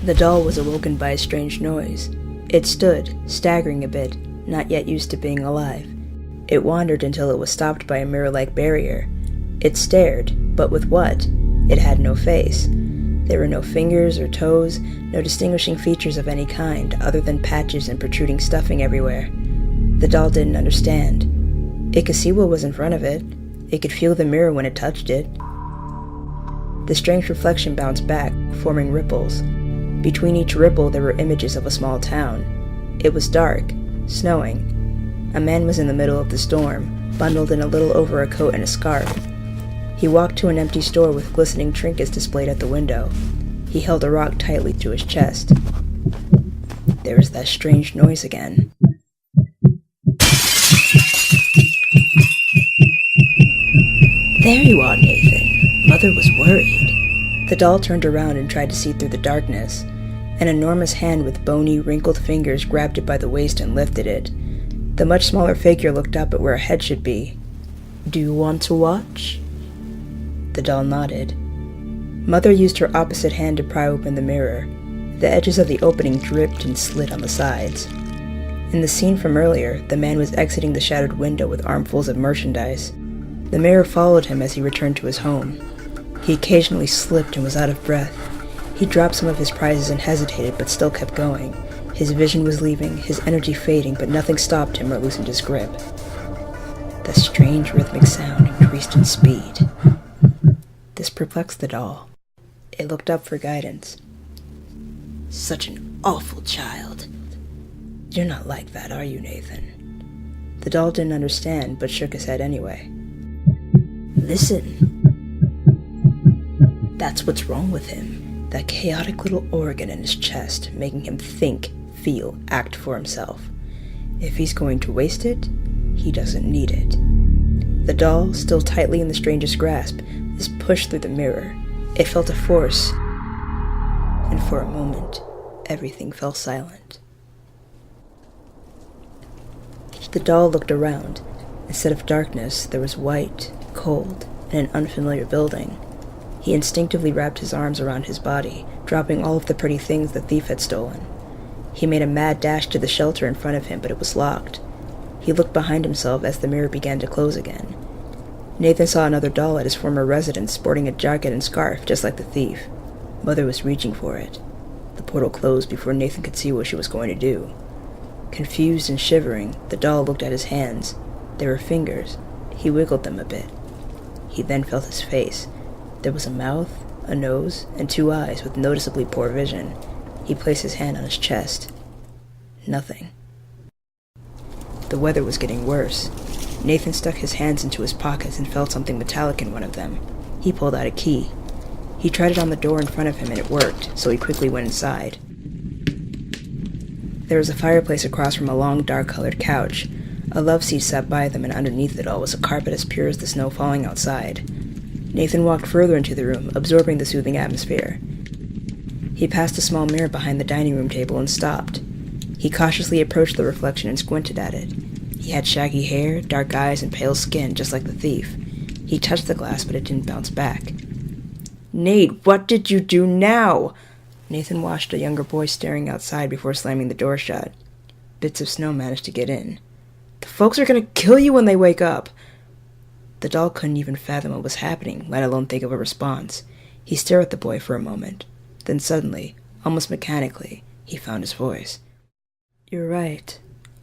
The doll was awoken by a strange noise. It stood, staggering a bit, not yet used to being alive. It wandered until it was stopped by a mirror-like barrier. It stared, but with what? It had no face. There were no fingers or toes, no distinguishing features of any kind, other than patches and protruding stuffing everywhere. The doll didn't understand. It could see what was in front of it. It could feel the mirror when it touched it. The strange reflection bounced back, forming ripples. Between each ripple there were images of a small town. It was dark, snowing. A man was in the middle of the storm, bundled in a little over a coat and a scarf. He walked to an empty store with glistening trinkets displayed at the window. He held a rock tightly to his chest. There was that strange noise again. There you are, Nathan. Mother was worried. The doll turned around and tried to see through the darkness. An enormous hand with bony, wrinkled fingers grabbed it by the waist and lifted it. The much smaller figure looked up at where a head should be. "Do you want to watch?" The doll nodded. Mother used her opposite hand to pry open the mirror. The edges of the opening dripped and slid on the sides. In the scene from earlier, the man was exiting the shattered window with armfuls of merchandise. The mirror followed him as he returned to his home. He occasionally slipped and was out of breath. He dropped some of his prizes and hesitated, but still kept going. His vision was leaving, his energy fading, but nothing stopped him or loosened his grip. The strange rhythmic sound increased in speed. This perplexed the doll. It looked up for guidance. "Such an awful child. You're not like that, are you, Nathan?" The doll didn't understand, but shook his head anyway. "Listen. That's what's wrong with him. That chaotic little organ in his chest, making him think, feel, act for himself. If he's going to waste it, he doesn't need it." The doll, still tightly in the stranger's grasp, was pushed through the mirror. It felt a force, and for a moment, everything fell silent. The doll looked around. Instead of darkness, there was white, cold, and an unfamiliar building. He instinctively wrapped his arms around his body, dropping all of the pretty things the thief had stolen. He made a mad dash to the shelter in front of him, but it was locked. He looked behind himself as the mirror began to close again. Nathan saw another doll at his former residence sporting a jacket and scarf, just like the thief. Mother was reaching for it. The portal closed before Nathan could see what she was going to do. Confused and shivering, the doll looked at his hands. There were fingers. He wiggled them a bit. He then felt his face. There was a mouth, a nose, and two eyes with noticeably poor vision. He placed his hand on his chest. Nothing. The weather was getting worse. Nathan stuck his hands into his pockets and felt something metallic in one of them. He pulled out a key. He tried it on the door in front of him and it worked, so he quickly went inside. There was a fireplace across from a long, dark-colored couch. A love seat sat by them, and underneath it all was a carpet as pure as the snow falling outside. Nathan walked further into the room, absorbing the soothing atmosphere. He passed a small mirror behind the dining room table and stopped. He cautiously approached the reflection and squinted at it. He had shaggy hair, dark eyes, and pale skin, just like the thief. He touched the glass, but it didn't bounce back. "Nate, what did you do now?" Nathan watched a younger boy staring outside before slamming the door shut. Bits of snow managed to get in. "The folks are gonna kill you when they wake up." The doll couldn't even fathom what was happening, let alone think of a response. He stared at the boy for a moment. Then suddenly, almost mechanically, he found his voice. "You're right.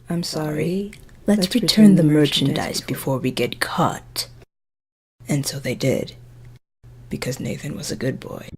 I'm sorry. Let's return the merchandise before we get caught." And so they did, because Nathan was a good boy.